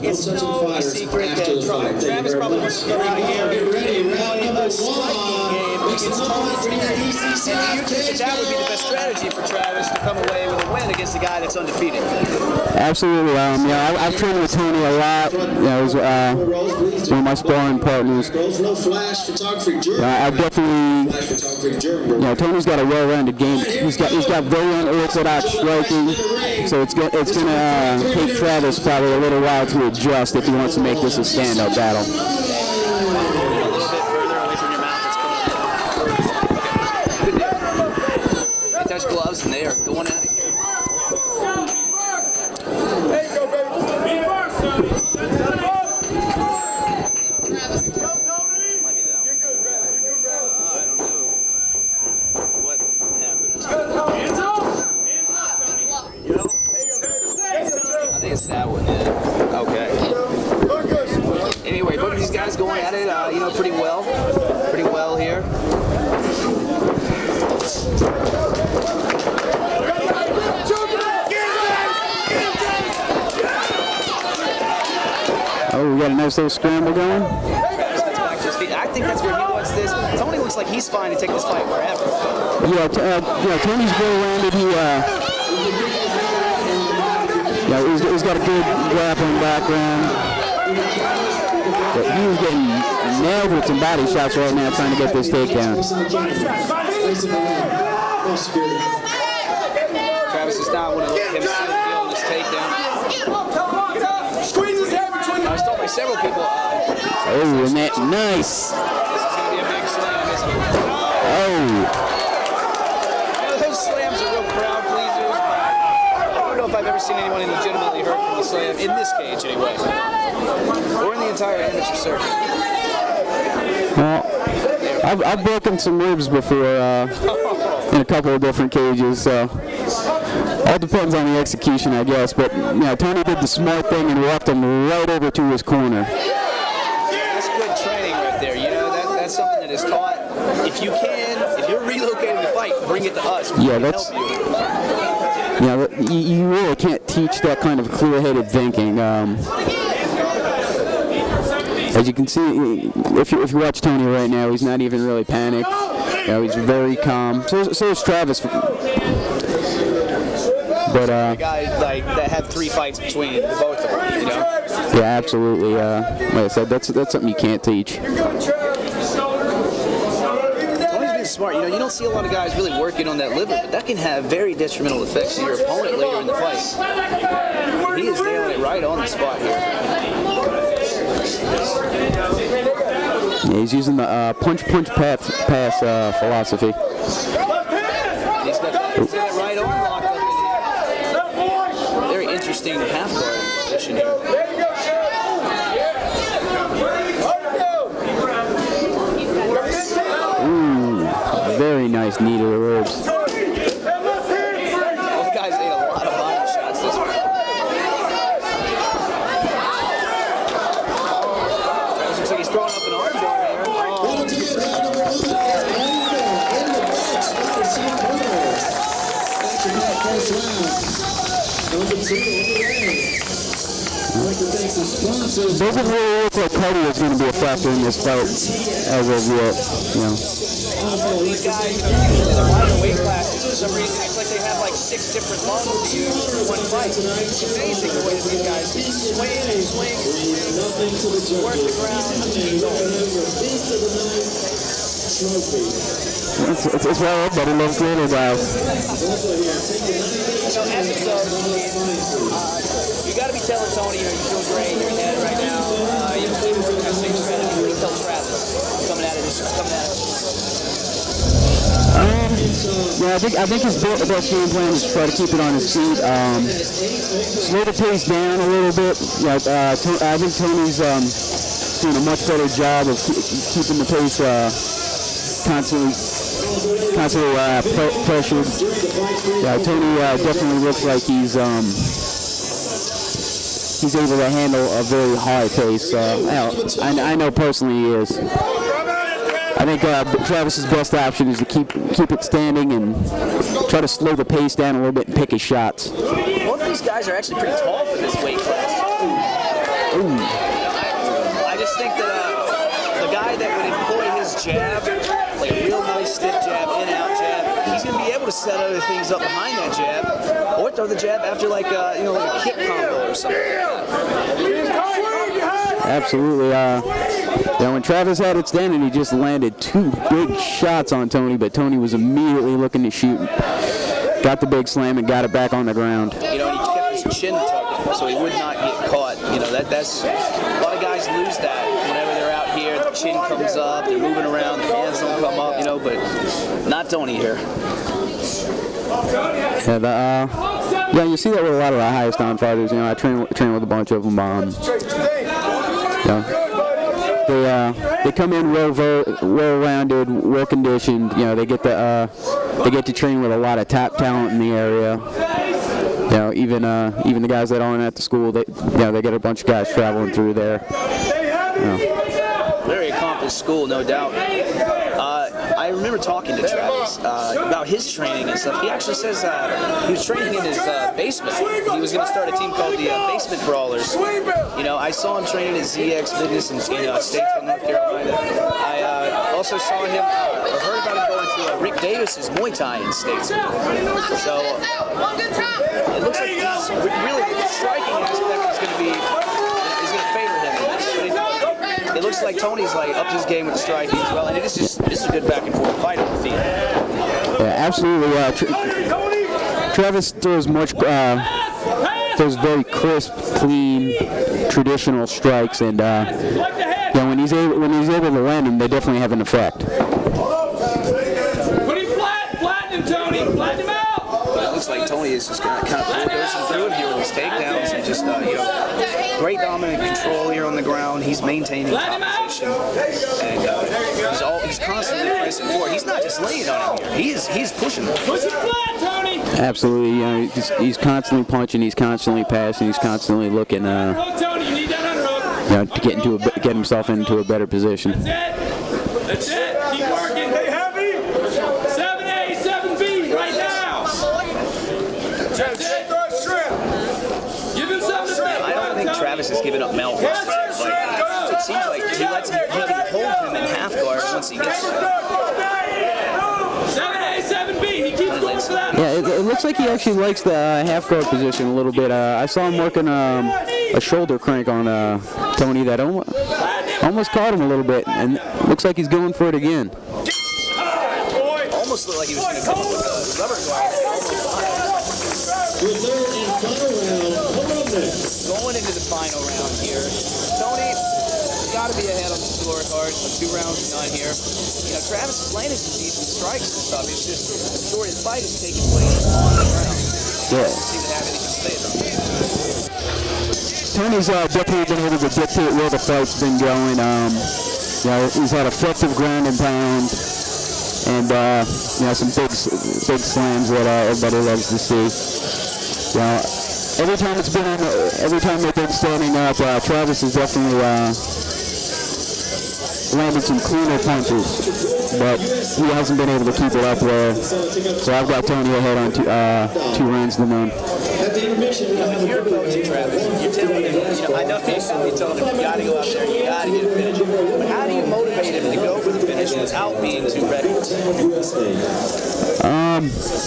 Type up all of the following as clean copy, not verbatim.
It's no secret that Travis probably wants to go out here and play a striking game against Tony Freeman. And do you think that would be the best strategy for Travis to come away with a win against a guy that's undefeated? Absolutely. I've trained with Tony a lot. He's one of my sparring partners. I definitely, Tony's got a well-rounded game. He's got very unorthodox striking, so it's going to take Travis probably a little while to adjust if he wants to make this a standout battle. A little bit further away from your mouth. It's coming. They touch gloves and they are going at it. There you go, baby. Be first, Sonny. Might be that one. You're good, Brad. You're good, Brad. I don't know what happened. Hands up. Hands up, Sonny. I think it's that one, yeah. Okay. Anyway, both of these guys going at it, pretty well here. Oh, we got a nice little scramble going. Travis gets back to his feet. I think that's where he wants this. Tony looks like he's fine to take this fight wherever. Tony's well-rounded. He's got a good grappling background. But he was getting nailed with some body shots right now trying to get this takedown. Travis is not want to let him seal the deal on this takedown. I was told by several people. Oh, and that nice. This is going to be a big slam, isn't it? Oh. Those slams are real crowd pleasers. I don't know if I've ever seen anyone legitimately hurt from the slam, in this cage anyway, or in the entire amateur circuit. Well, I've broken some ribs before in a couple of different cages, so all depends on the execution, I guess. But Tony did the smart thing and walked him right over to his corner. That's good training right there. That's something that is taught. If you're relocating the fight, bring it to us. Yeah, that's. You really can't teach that kind of clear-headed thinking. As you can see, if you watch Tony right now, he's not even really panicked. He's very calm. So is Travis. But guys that have 3 fights between the both of them, Yeah, absolutely. Like I said, that's something you can't teach. Tony's been smart. You don't see a lot of guys really working on that liver, but that can have very detrimental effects to your opponent later in the fight. He is nailing it right on the spot here. Yeah, he's using the punch pass philosophy. He's got that right arm locked up in here. Very interesting half guard position here. Ooh, very nice knee to the ribs. Both guys ate a lot of body shots this round. Travis looks like he's throwing up an arm bar here. Doesn't really look like cardio is going to be a factor in this fight as of yet. These guys, in the lighter weight classes, for some reason, it's like they have like 6 different lungs to use for one fight. It's amazing the way that these guys swing and swing, work the ground, and keep going. It's well, everybody loves Little Guys. As it goes, you got to be telling Tony, you're doing great, you're ahead right now. You're doing a big strategy. What do you tell Travis coming at it? I think his best game plan is to try to keep it on his feet. Slow the pace down a little bit. I think Tony's doing a much better job of keeping the pace constantly pressured. Yeah, Tony definitely looks like he's able to handle a very high pace. I know personally he is. I think Travis's best option is to keep it standing and try to slow the pace down a little bit and pick his shots. Both of these guys are actually pretty tall for this weight class. I just think that the guy that would employ his jab, like a real nice stiff jab, in out jab, he's going to be able to set other things up behind that jab, or throw the jab after like a kick combo or something like that. Absolutely. When Travis had it standing, he just landed 2 big shots on Tony, but Tony was immediately looking to shoot. Got the big slam and got it back on the ground. He kept his chin tucked so he would not get caught. That's a lot of guys lose that whenever they're out here. The chin comes up, they're moving around, the hands don't come up, but not Tony here. Yeah, you see that with a lot of the highest on fighters. I train with a bunch of them. They come in well-rounded, well-conditioned. They get to train with a lot of top talent in the area. Even the guys that aren't at the school, they get a bunch of guys traveling through there. Very accomplished school, no doubt. I remember talking to Travis about his training and stuff. He actually says he was training in his basement. He was going to start a team called the Basement Brawlers. I saw him training at ZX Fitness in Statesville, North Carolina. I also saw him, or heard about him going to Rick Davis's Muay Thai in Statesville. So it looks like he's really the striking aspect is going to favor him in this. But it looks like Tony's upped his game with the striking as well, and this is a good back and forth fight on the field. Yeah, absolutely. Travis throws very crisp, clean, traditional strikes, and when he's able to land them, they definitely have an effect. Put him flatten him, Tony, flatten him out. It looks like Tony is just kind of bulldozing through it here with his takedowns and just great dominant control here on the ground. He's maintaining top position, and he's constantly pressing forward. He's not just laying on him here. He's pushing him. Push him flat, Tony. Absolutely. He's constantly punching. He's constantly passing. He's constantly looking Tony, you need that underhook. to get himself into a better position. That's it. Keep working. Hey, heavy. 7A, 7B, right now. That's it. Give him something to think. I don't think Travis has given up mount thrust. It seems like he can hold him in half guard once he gets there. 7A, 7B. He keeps going for that. Yeah, it looks like he actually likes the half guard position a little bit. I saw him working a shoulder crank on Tony that almost caught him a little bit, and looks like he's going for it again. Almost looked like he was going to come up with a rubber guard. Going into the final round here, Tony got to be ahead on the scorecard. 2 rounds done here. Travis is landing some decent strikes and stuff. It's just the majority of the fight is taking place on the ground. Yeah. Doesn't seem to have anything to say about that. Tony's definitely been able to dictate where the fight's been going. He's had effective ground and pound, and some big slams that everybody loves to see. Every time they've been standing up, Travis has definitely landed some cleaner punches, but he hasn't been able to keep it up there. So I've got Tony ahead on 2 rounds to none. If you're approaching Travis, you're telling him, I know you're telling him, you got to go out there, you got to get a finish. But how do you motivate him to go for the finish without being too reckless?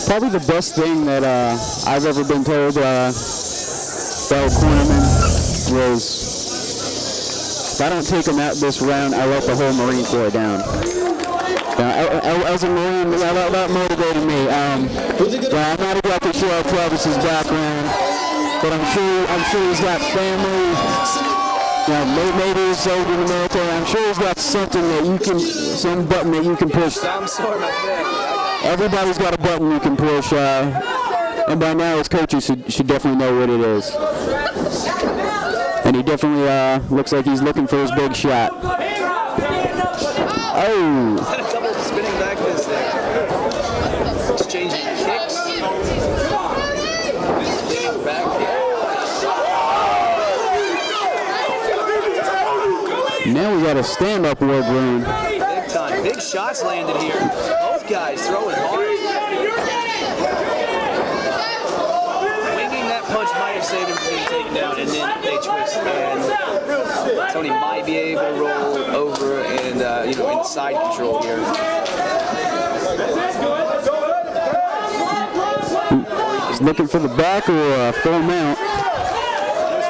Probably the best thing that I've ever been told by a cornerman was, if I don't take him out this round, I let the whole Marine Corps down. As a Marine, that motivated me. I'm not exactly sure of Travis's background, but I'm sure he's got family. Maybe he's served in the military. I'm sure he's got some button that you can push. Some sort of thing. Everybody's got a button you can push, and by now his coaches should definitely know what it is. And he definitely looks like he's looking for his big shot. Oh! Double spinning back fist there. of stand-up work room. Big time. Big shots landed here. Both guys throwing hard. Winging that punch might have saved him from being taken down, and then they twist. And Tony might be able to roll over and, inside control here. He's looking for the back or a full mount.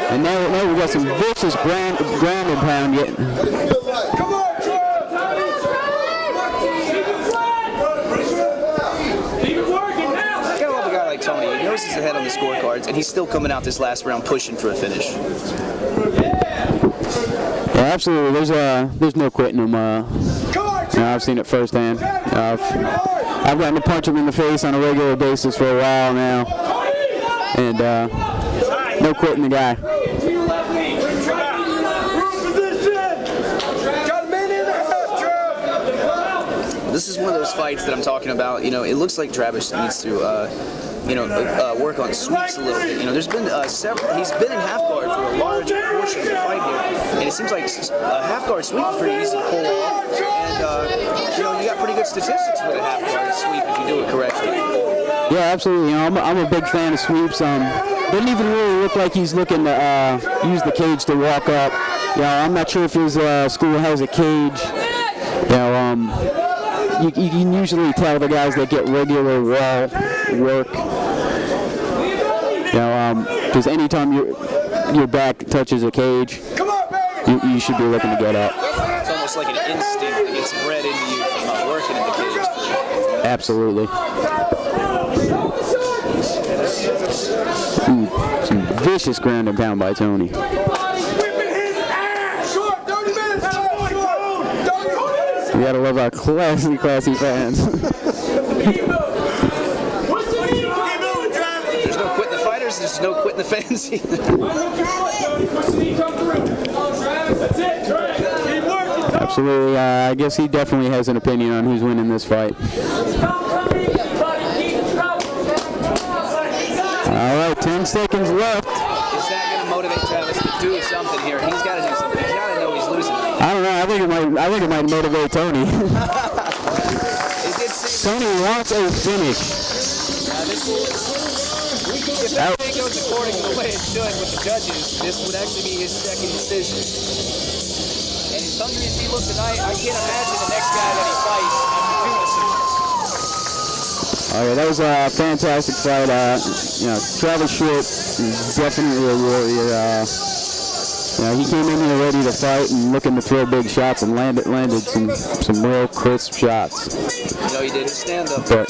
And now we got some vicious ground and pound yet. Tony, he knows he's ahead on the scorecards, and he's still coming out this last round pushing for a finish. Yeah, absolutely. There's no quitting him. I've seen it firsthand. I've gotten to punch him in the face on a regular basis for a while now, and no quitting the guy. This is one of those fights that I'm talking about. It looks like Travis needs to, work on sweeps a little bit. There's been several. He's been in half guard for a large portion of the fight here, and it seems like a half guard sweep is pretty easy to pull off. And you got pretty good statistics with a half guard sweep if you do it correctly. Yeah, absolutely. I'm a big fan of sweeps. Didn't even really look like he's looking to use the cage to walk up. I'm not sure if his school has a cage. You can usually tell the guys that get regular wall work. Because anytime your back touches a cage, you should be looking to get up. It's almost like an instinct that gets bred into you from working in the cage. Absolutely. Some vicious ground and pound by Tony. We gotta love our classy fans. There's no quitting the fighters, there's no quitting the fans either. Absolutely. I guess he definitely has an opinion on who's winning this fight. All right, 10 seconds left. Is that going to motivate Travis to do something here? He's got to do something. He's got to know he's losing. I don't know. I think it might motivate Tony. Tony wants a finish. If everything goes according to the way it should with the judges, this would actually be his second decision. And as hungry as he looks tonight, I can't imagine the next guy that he fights after 2 decisions. All right, that was a fantastic fight. Travis Short is definitely a warrior. He came in here ready to fight and looking to throw big shots and landed some real crisp shots. He did his stand-up, but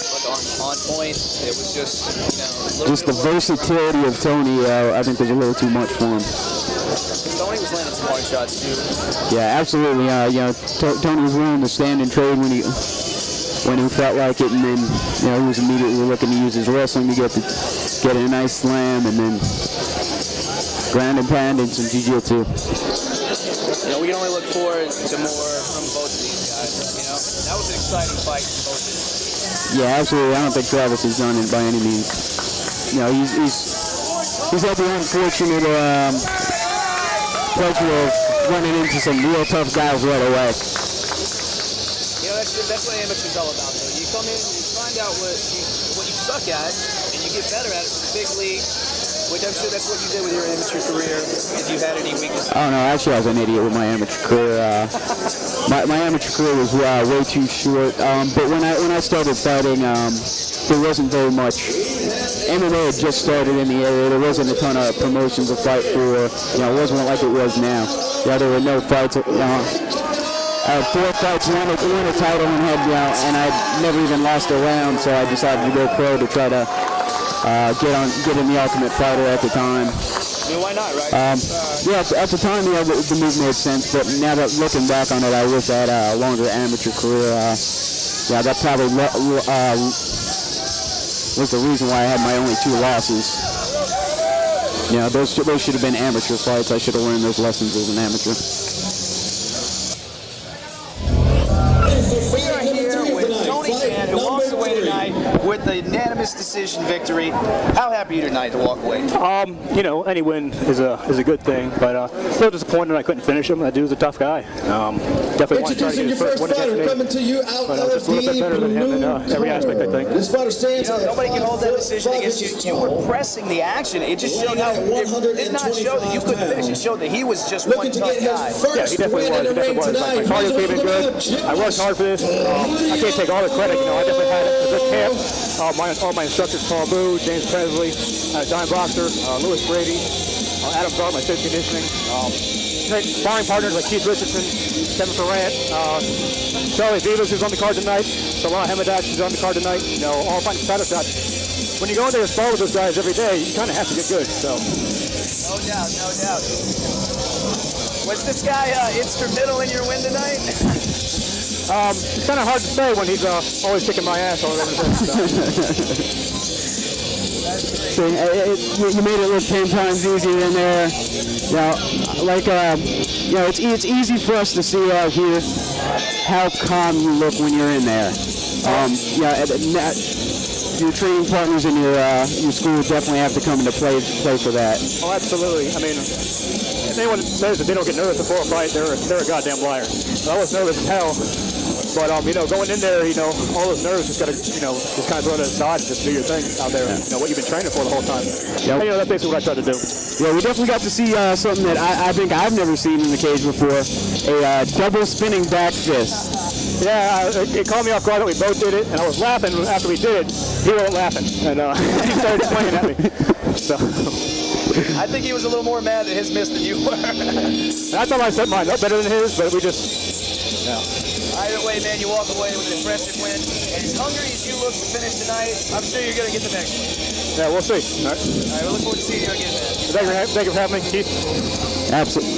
on point. It was just the versatility of Tony. I think was a little too much for him. Tony was landing some hard shots too. Yeah, absolutely. Tony was willing to stand and trade when he felt like it, and then he was immediately looking to use his wrestling to get a nice slam, and then ground and pound and some jiu-jitsu. We can only look forward to more from both of these guys. That was an exciting fight for both of them. Yeah, absolutely. I don't think Travis has done it by any means. He's had the unfortunate pleasure of running into some real tough guys right away. That's what amateur's all about, though. You come in, you find out what you suck at, and you get better at it for the big league, which I'm sure that's what you did with your amateur career, if you had any weaknesses. Oh, no, actually I was an idiot with my amateur career. My amateur career was way too short, but when I started fighting, there wasn't very much. MMA had just started in the area. There wasn't a ton of promotions to fight for. It wasn't like it was now. There were no fights. I had 4 fights, won a title, and I'd never even lost a round, so I decided to go pro to try to get in the Ultimate Fighter at the time. Why not, right? At the time, the move made sense, but now that looking back on it, I wish I had a longer amateur career. That probably was the reason why I had my only 2 losses. Those should have been amateur fights. I should have learned those lessons as an amateur. We are here with Tony Chan, who walks away away tonight with the unanimous decision victory. How happy are you tonight to walk away? You know, any win is a good thing, but a little disappointed I couldn't finish him. That dude's a tough guy. Definitely want to try to Introducing get your his first first win against fighter, me, coming to you out but of just a little bit the better than him in blue every aspect, I think. This fighter stands You know, at nobody can hold that decision 5 against you. inches You were tall. pressing the action. It just showed how it did not show that you couldn't finish. It showed that he was just one Looking to tough get his guy. Yeah, he first definitely win was. in He the ring definitely was. tonight. My cardio came in good. I worked hard for this. I can't take all the credit. You know, I definitely had a good camp. All my instructors, Paul Boo, James Presley, Don Boxer, Lewis Brady, Adam Gart, my strength conditioning. Sparring partners like Keith Richardson, Kevin Ferrant, Charlie Vivas, who's on the card tonight, Salah Hemadash, who's on the card tonight. You know, all fighting title shots. When you go in there and spar with those guys every day, you kind of have to get good. So. No doubt, no doubt. Was this guy instrumental in your win tonight? It's kind of hard to say when he's always kicking my ass all over the place. So, you made it look 10 times easier in there. You know, like, you know, it's easy for us to see out here how calm you look when you're in there. Yeah, your training partners in your school definitely have to come into play for that. Oh, absolutely. I mean, if anyone says that they don't get nervous before a fight, they're a goddamn liar. I was nervous as hell. But, you know, going in there, you know, all those nerves just got to, you know, just kind of throw it aside and just do your thing out there. You know, what you've been training for the whole time. Yep. And, you know, that's basically what I tried to do. Yeah, we definitely got to see something that I think I've never seen in the cage before, a double spinning back fist. Yeah, it caught me off guard that we both did it, and I was laughing after we did it. He wasn't laughing, and he started pointing at me. So. I think he was a little more mad at his miss than you were. And I thought I set mine up better than his, but we just, yeah. Either way, man, you walk away with an impressive win. And as hungry as you look to finish tonight, I'm sure you're going to get the next one. Yeah, we'll see. All right. All right, we look forward to seeing you again, man. Thank you for having me, Keith. Absolutely.